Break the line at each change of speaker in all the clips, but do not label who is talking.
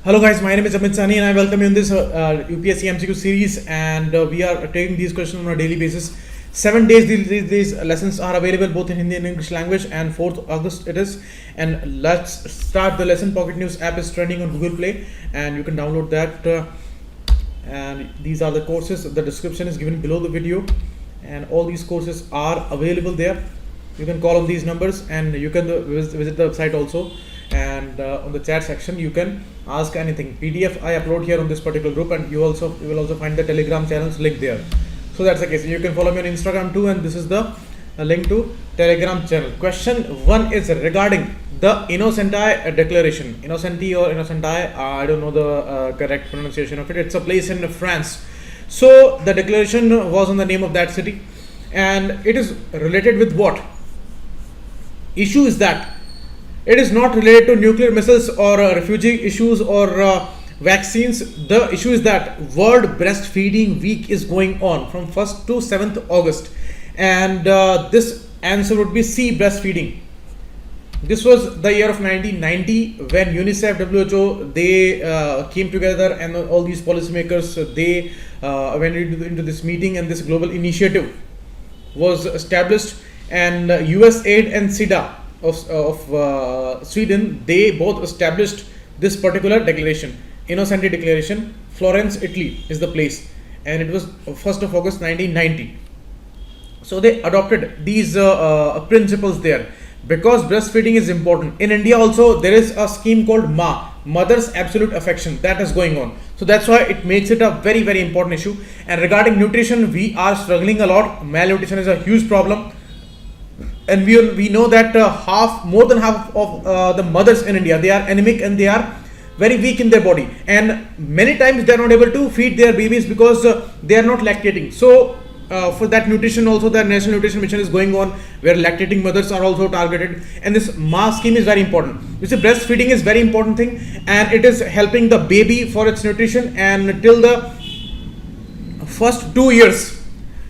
Hello guys, my name is Amit Sani and I welcome you in this UPSC MCQ series, and we are taking these questions on a daily basis. 7 days these lessons are available both in Hindi and English language, and 4th August it is. And let's start the lesson. Pocket News app is trending on Google Play and you can download that. And these are the courses. The description is given below the video and all these courses are available there. You can call on these numbers and you can visit the website also. And on the chat section you can ask anything. PDF I upload here on this particular group, and you will also find the Telegram channels link there. So that's the case. You can follow me on Instagram too, and this is the link to Telegram channel. Question 1 is regarding the Innocenti declaration. Innocenti or Innocenti, I don't know the correct pronunciation of it. It's a place in France. So the declaration was on the name of that city, and it is related with what? Issue is that it is not related to nuclear missiles or refugee issues or vaccines. The issue is that World Breastfeeding Week is going on from 1st to 7th August, and this answer would be C, breastfeeding. This was the year of 1990 when UNICEF, WHO, they came together, and all these policymakers, they went into this meeting, and this global initiative was established. And USAID and SIDA of Sweden, they both established this particular declaration. Innocenti Declaration. Florence, Italy is the place, and it was 1st of August 1990. So they adopted these principles there because breastfeeding is important. In India also there is a scheme called Mother's Absolute Affection, that is going on. So that's why it makes it a very, very important issue. And regarding nutrition, we are struggling a lot. Malnutrition is a huge problem. And we know that more than half of the mothers in India, they are anemic and they are very weak in their body, and many times they are not able to feed their babies because they are not lactating. So for that nutrition also, the National Nutrition Mission is going on, where lactating mothers are also targeted, and this scheme is very important. You see, breastfeeding is very important thing, and it is helping the baby for its nutrition, and till the first 2 years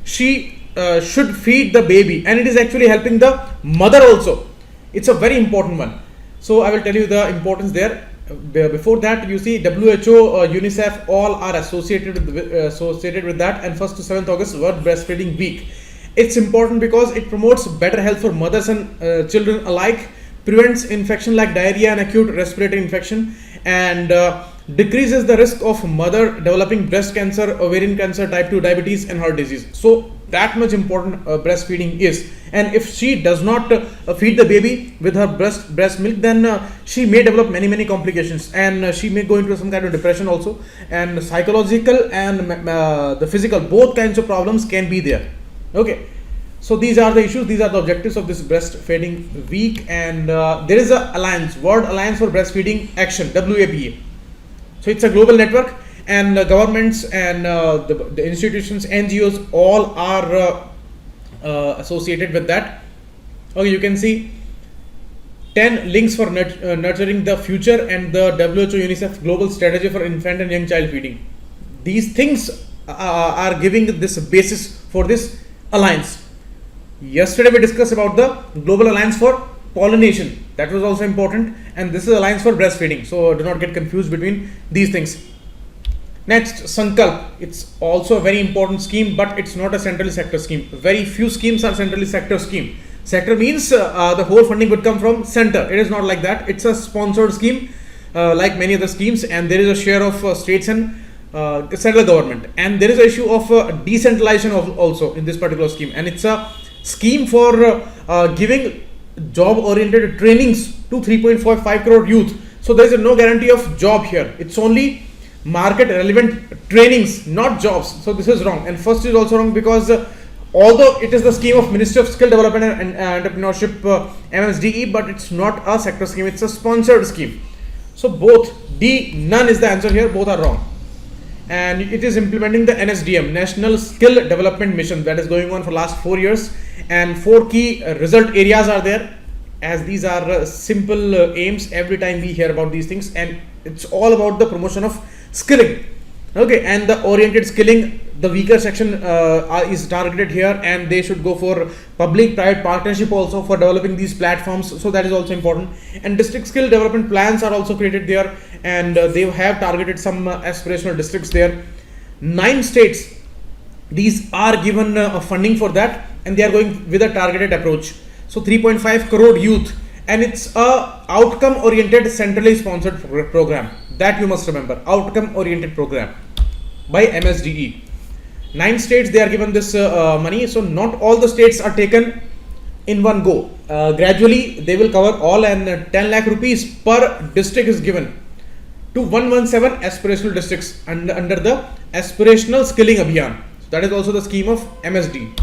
she should feed the baby, and it is actually helping the mother also. It's a very important one. So I will tell you the importance there. Before that, you see, WHO, UNICEF, all are associated with that. And 1st to 7th August, World Breastfeeding Week. It's important because it promotes better health for mothers and children alike, prevents infection like diarrhea and acute respiratory infection, and decreases the risk of mother developing breast cancer, ovarian cancer, type 2 diabetes, and heart disease. So that much important breastfeeding is. And if she does not feed the baby with her breast milk, then she may develop many complications, and she may go into some kind of depression also, and psychological and the physical, both kinds of problems can be there. Okay, so these are the issues, these are the objectives of this breastfeeding week. And there is a alliance, World Alliance for Breastfeeding Action, WABA. So it's a global network, and governments and the institutions, NGOs, all are associated with that. Okay, you can see 10 links for nurturing the future, and the WHO UNICEF Global Strategy for Infant and Young Child Feeding. These things are giving this basis for this alliance. Yesterday we discussed about the Global Alliance for Pollination. That was also important, and this is Alliance for Breastfeeding. So do not get confused between these things. Next, Sankalp. It's also a very important scheme, but it's not a central sector scheme. Very few schemes are centrally sector scheme. Sector means the whole funding would come from center. It is not like that. It's a sponsored scheme, like many other schemes, and there is a share of states and central government. And there is an issue of decentralization also in this particular scheme, and it's a scheme for giving job-oriented trainings to 3.45 crore youth. So there is no guarantee of job here. It's only market relevant trainings, not jobs. So this is wrong. And first is also wrong because although it is the scheme of Ministry of Skill Development and Entrepreneurship, MSDE, but it's not a sector scheme, it's a sponsored scheme. So both, D, none is the answer here, both are wrong. And it is implementing the NSDM, National Skill Development Mission, that is going on for last 4 years, and 4 key result areas are there, as these are simple aims. Every time we hear about these things, and it's all about the promotion of skilling. Okay, and the oriented skilling, the weaker section is targeted here, and they should go for public-private partnership also for developing these platforms. So that is also important. And district skill development plans are also created there, and they have targeted some aspirational districts there. 9 states, these are given funding for that, and they are going with a targeted approach. So 3.5 crore youth, and it's a outcome oriented centrally sponsored program, that you must remember, outcome oriented program by MSDE. 9 states, they are given this money. So not all the states are taken in one go. Gradually they will cover all, and 10 lakh rupees per district is given to 117 aspirational districts under the aspirational skilling abhiyan. So that is also the scheme of MSD.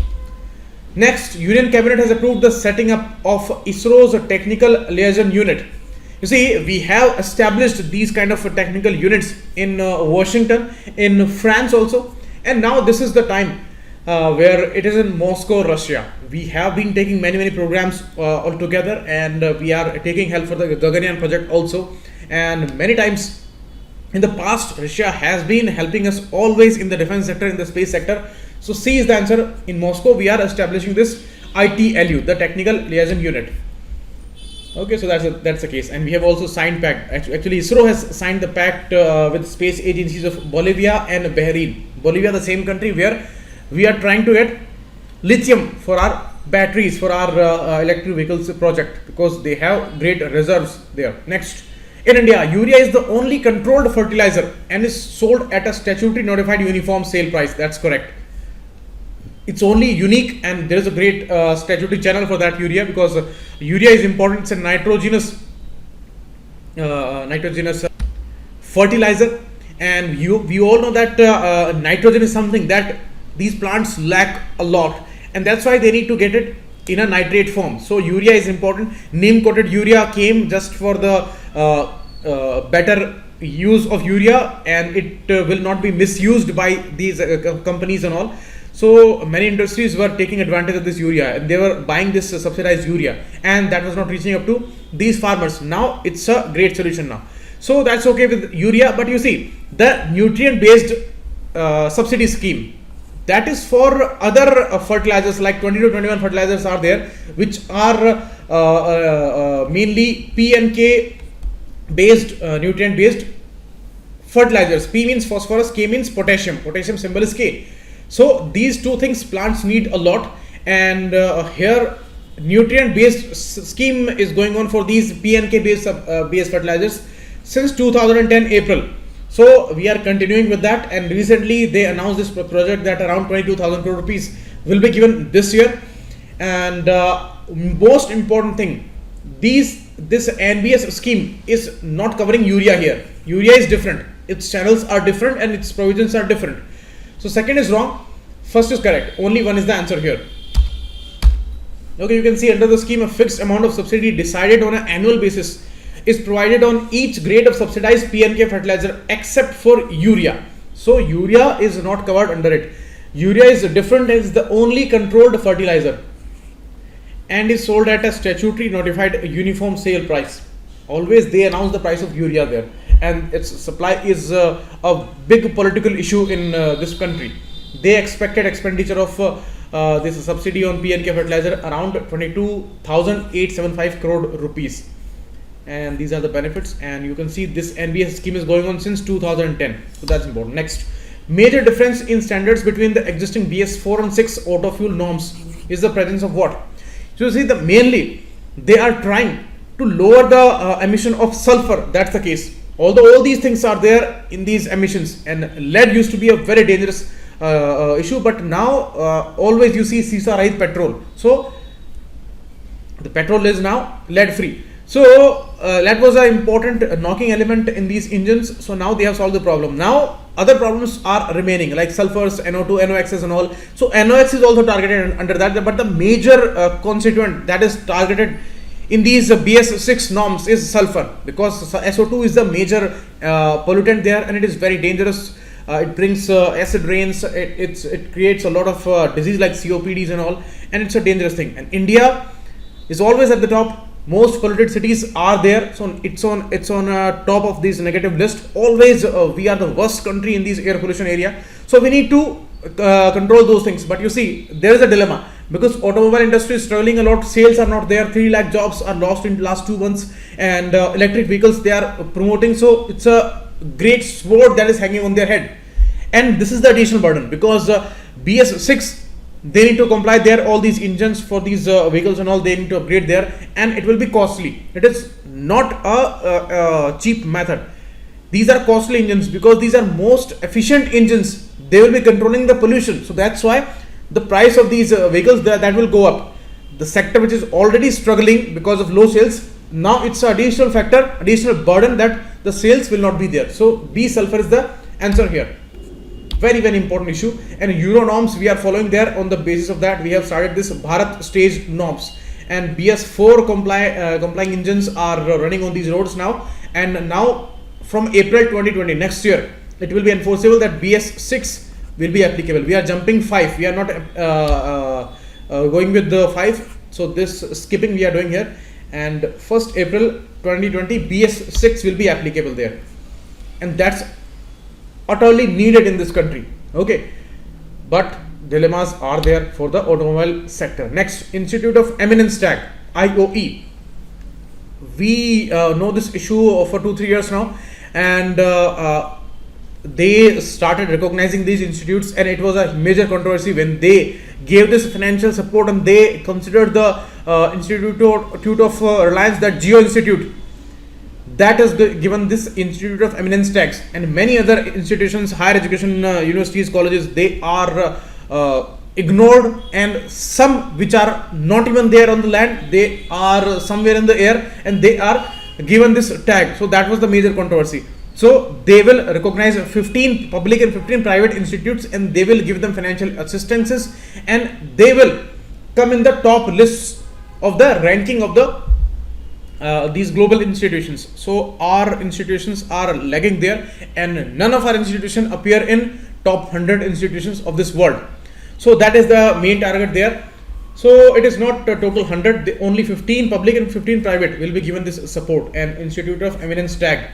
Next, Union Cabinet has approved the setting up of ISRO's technical liaison unit. You see, we have established these kind of technical units in Washington, in France also, and now this is the time where it is in Moscow, Russia. We have been taking many programs all together, and we are taking help for the Gaganyaan project also. And many times in the past, Russia has been helping us always in the defense sector, in the space sector. So C is the answer. In Moscow, we are establishing this ITLU, the Technical Liaison Unit. Okay, so that's the case, and we have also signed pact. Actually, ISRO has signed the pact with space agencies of Bolivia and Bahrain. Bolivia, the same country where we are trying to get lithium for our batteries for our electric vehicles project, because they have great reserves there. Next, in India, urea is the only controlled fertilizer and is sold at a statutory notified uniform sale price. That's correct. It's only unique, and there is a great statutory channel for that urea, because urea is important. It's a nitrogenous fertilizer, and we all know that nitrogen is something that these plants lack a lot, and that's why they need to get it in a nitrate form. So urea is important. Neem coated urea came just for the better use of urea, and it will not be misused by these companies and all. So many industries were taking advantage of this urea, and they were buying this subsidized urea, and that was not reaching up to these farmers. Now it's a great solution now. So that's okay with urea. But you see, the nutrient based subsidy scheme, that is for other fertilizers, like 20 to 21 fertilizers are there, which are mainly P and K based, nutrient based fertilizers. P means phosphorus, K means potassium. Potassium symbol is K. So these two things plants need a lot, and here nutrient based scheme is going on for these P and K based fertilizers since 2010 April. So we are continuing with that, and recently they announced this project that around 22,000 crore rupees will be given this year. And most important thing, this NBS scheme is not covering urea here. Urea is different, its channels are different, and its provisions are different. So second is wrong, first is correct. Only one is the answer here. Okay, you can see under the scheme, a fixed amount of subsidy decided on an annual basis is provided on each grade of subsidized P and K fertilizer except for urea. So urea is not covered under it. Urea is different, is the only controlled fertilizer and is sold at a statutory notified uniform sale price. Always they announce the price of urea there, and its supply is a big political issue in this country. They expected expenditure of this subsidy on P and K fertilizer around 22,875 crore rupees, and these are the benefits. And you can see this NBS scheme is going on since 2010, so that's important. Next, major difference in standards between the existing BS 4 and 6 auto fuel norms is the presence of what? So you see, mainly they are trying to lower the emission of sulfur. That's the case. Although all these things are there in these emissions, and lead used to be a very dangerous issue, but now always you see CISA petrol. So the petrol is now lead free. So that was an important knocking element in these engines. So now they have solved the problem. Now other problems are remaining, like sulfurs, NO2, NOx's and all. So NOx is also targeted under that, but the major constituent that is targeted in these BS 6 norms is sulfur, because SO2 is the major pollutant there, and it is very dangerous. It brings acid rains, it creates a lot of disease like COPDs and all, and it's a dangerous thing. And India is always at the top most polluted cities are there, so it's on top of this negative list. Always we are the worst country in this air pollution area, so we need to control those things. But you see, there is a dilemma, because automobile industry is struggling a lot. Sales are not there. 3 lakh jobs are lost in last 2 months, and electric vehicles they are promoting, so it's a great sword that is hanging on their head. And this is the additional burden, because BS6 they need to comply there. All these engines for these vehicles and all, they need to upgrade there, and it will be costly. It is not a cheap method. These are costly engines, because these are most efficient engines. They will be controlling the pollution, so that's why the price of these vehicles that will go up. The sector which is already struggling because of low sales, now it's an additional factor, additional burden, that the sales will not be there. So B sulfur is the answer here. Very important issue. And Euro norms we are following there. On the basis of that, we have started this Bharat stage norms, and BS4 complying engines are running on these roads now. And now from April 2020, next year, it will be enforceable that BS6 will be applicable. We are jumping 5. We are not going with the 5. So this skipping we are doing here. And 1st April 2020, BS6 will be applicable there. And that's utterly needed in this country. Okay. But dilemmas are there for the automobile sector. Next, Institute of Eminence Tag, IOE. We know this issue for 2-3 years now, and they started recognizing these institutes, and it was a major controversy when they gave this financial support, and they considered the Institute of Reliance, that Geo Institute, that has given this Institute of Eminence tags. And many other institutions, higher education, universities, colleges, they are ignored, and some which are not even there on the land, they are somewhere in the air, and they are given this tag. So that was the major controversy. So they will recognize 15 public and 15 private institutes, and they will give them financial assistances, and they will come in the top lists of the ranking of the these global institutions. So our institutions are lagging there, and none of our institutions appear in top 100 institutions of this world. So that is the main target there. So it is not a total 100, only 15 public and 15 private will be given this support and Institute of Eminence tag.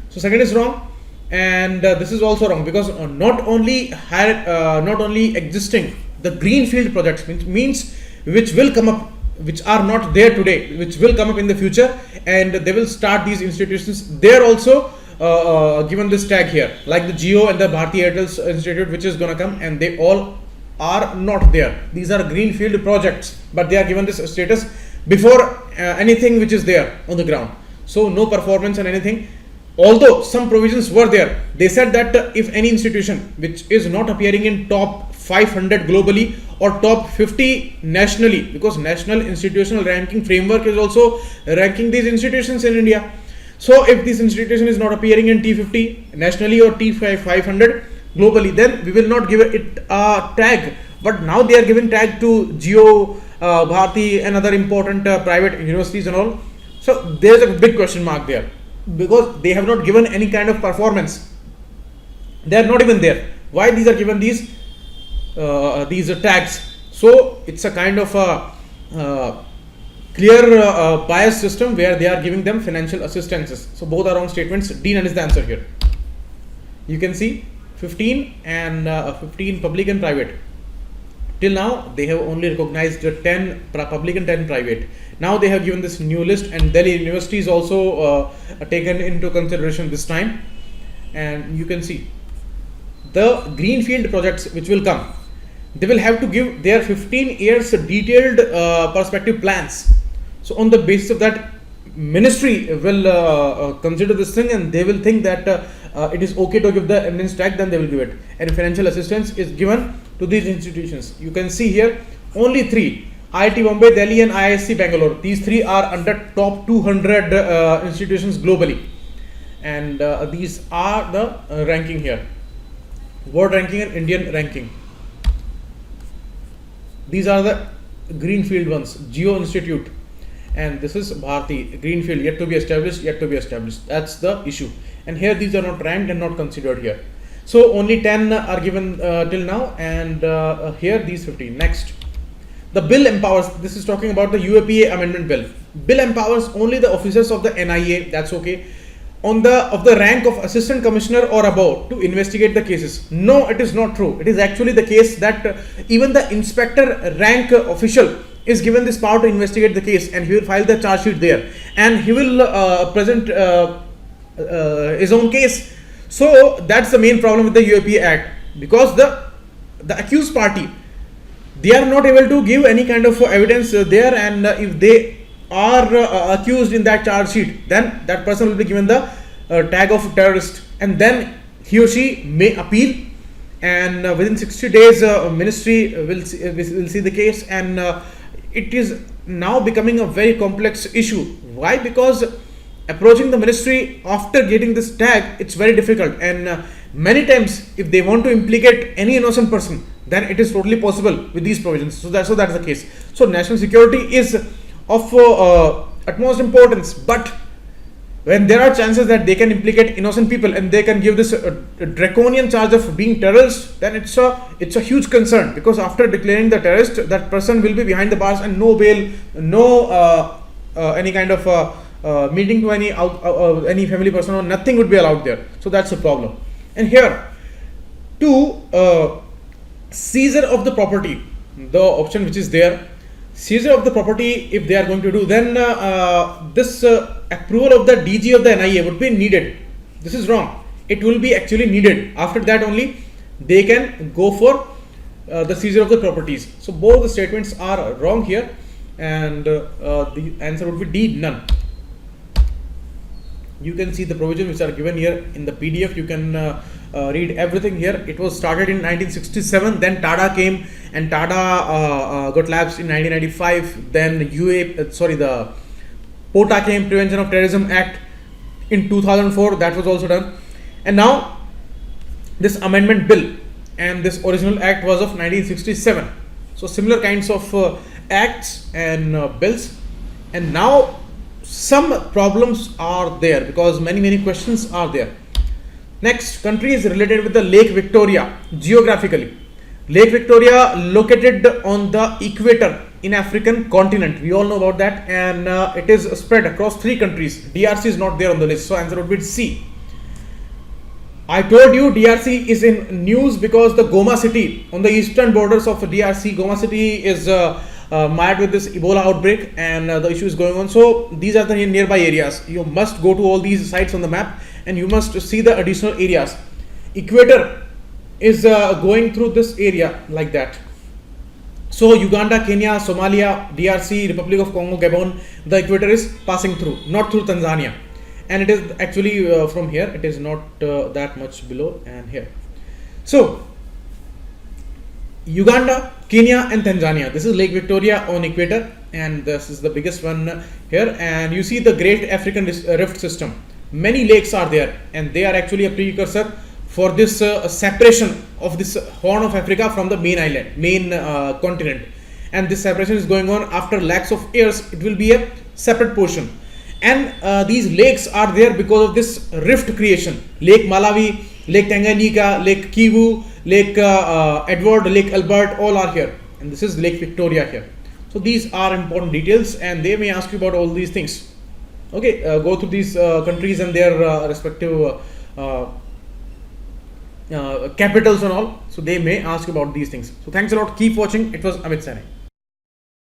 So second is wrong, and this is also wrong, because not only existing the greenfield projects means which will come up, which are not there today, which will come up in the future, and they will start these institutions. They are also given this tag here, like the Geo and the Bharti Airtel's Institute, which is going to come, and they all are not there. These are greenfield projects, but they are given this status before anything which is there on the ground. So no performance and anything. Although some provisions were there, they said that if any institution which is not appearing in top 500 globally or top 50 nationally, because National Institutional Ranking Framework is also ranking these institutions in India. So if this institution is not appearing in T50 nationally or T500 globally, then we will not give it a tag. But now they are giving tag to Geo, Bharti and other important private universities and all. So there is a big question mark there, because they have not given any kind of performance. They are not even there. Why these are given these tags? So it's a kind of a clear bias system where they are giving them financial assistances. So both are wrong statements. D none is the answer here. You can see 15 and 15 public and private. Till now they have only recognized 10 public and 10 private. Now they have given this new list, and Delhi University is also taken into consideration this time. And you can see the greenfield projects which will come, they will have to give their 15 years detailed perspective plans. So on the basis of that, ministry will consider this thing, and they will think that it is okay to give the eminence tag, then they will give it. And financial assistance is given to these institutions. You can see here only 3: IIT Bombay, Delhi and IISc Bangalore. These 3 are under top 200 institutions globally, and these are the ranking here, world ranking and Indian ranking. These are the greenfield ones. Geo Institute, and this is Bharti, greenfield, yet to be established. That's the issue. And here these are not ranked and not considered here. So only 10 are given till now, and here these 15. Next, The bill empowers, this is talking about the UAPA amendment bill. Bill empowers only the officers of the NIA, that's okay, of the rank of assistant commissioner or above to investigate the cases. No, it is not true. It is actually the case that even the inspector rank official is given this power to investigate the case, and he will file the charge sheet there, and he will present his own case. So that's the main problem with the UAPA Act, because the accused party, they are not able to give any kind of evidence there, and if they are accused in that charge sheet, then that person will be given the tag of terrorist, and then he or she may appeal, and within 60 days ministry will see the case, and it is now becoming a very complex issue. Why? Because approaching the ministry after getting this tag, it's very difficult, and many times if they want to implicate any innocent person, then it is totally possible with these provisions. So that's the case. So national security is of utmost importance, but when there are chances that they can implicate innocent people and they can give this draconian charge of being terrorist, then it's a huge concern, because after declaring the terrorist, that person will be behind the bars, and no bail, no any kind of meeting to any family person or nothing would be allowed there. So that's a problem. And here, to seizure of the property, the option which is there, seizure of the property, if they are going to do, then this approval of the DG of the NIA would be needed. This is wrong. It will be actually needed. After that only they can go for the seizure of the properties. So both the statements are wrong here, and the answer would be D, none. You can see the provisions which are given here in the PDF. You can read everything here. It was started in 1967, then TADA came, and TADA got lapsed in 1995. Then the POTA came, Prevention of Terrorism Act, in 2004. That was also done, and now this amendment bill, and this original act was of 1967. So similar kinds of acts and bills, and now some problems are there because many questions are there. Next country is related with the Lake Victoria geographically. Lake Victoria located on the equator in African continent. We all know about that, and it is spread across 3 countries. DRC is not there on the list, so answer would be C. I told you DRC is in news because the Goma city on the eastern borders of DRC, Goma city is mired with this Ebola outbreak, and the issue is going on. So these are the nearby areas. You must go to all these sites on the map, and you must see the additional areas. Equator is going through this area like that. So Uganda, Kenya, Somalia, DRC, Republic of Congo, Gabon, the equator is passing through, not through Tanzania, and it is actually from here. It is not that much below, and here. So Uganda, Kenya and Tanzania, this is Lake Victoria on equator, and this is the biggest one here. And you see the Great African Rift System. Many lakes are there, and they are actually a precursor for this separation of this Horn of Africa from the main continent. And this separation is going on after lakhs of years. It will be a separate portion, and these lakes are there because of this rift creation. Lake Malawi, Lake Tanganyika, Lake Kivu, Lake Edward, Lake Albert, all are here, and this is Lake Victoria here. So these are important details, and they may ask you about all these things. Okay, go through these countries and their respective capitals and all. So they may ask about these things. So thanks a lot. Keep watching. It was Amit Sane.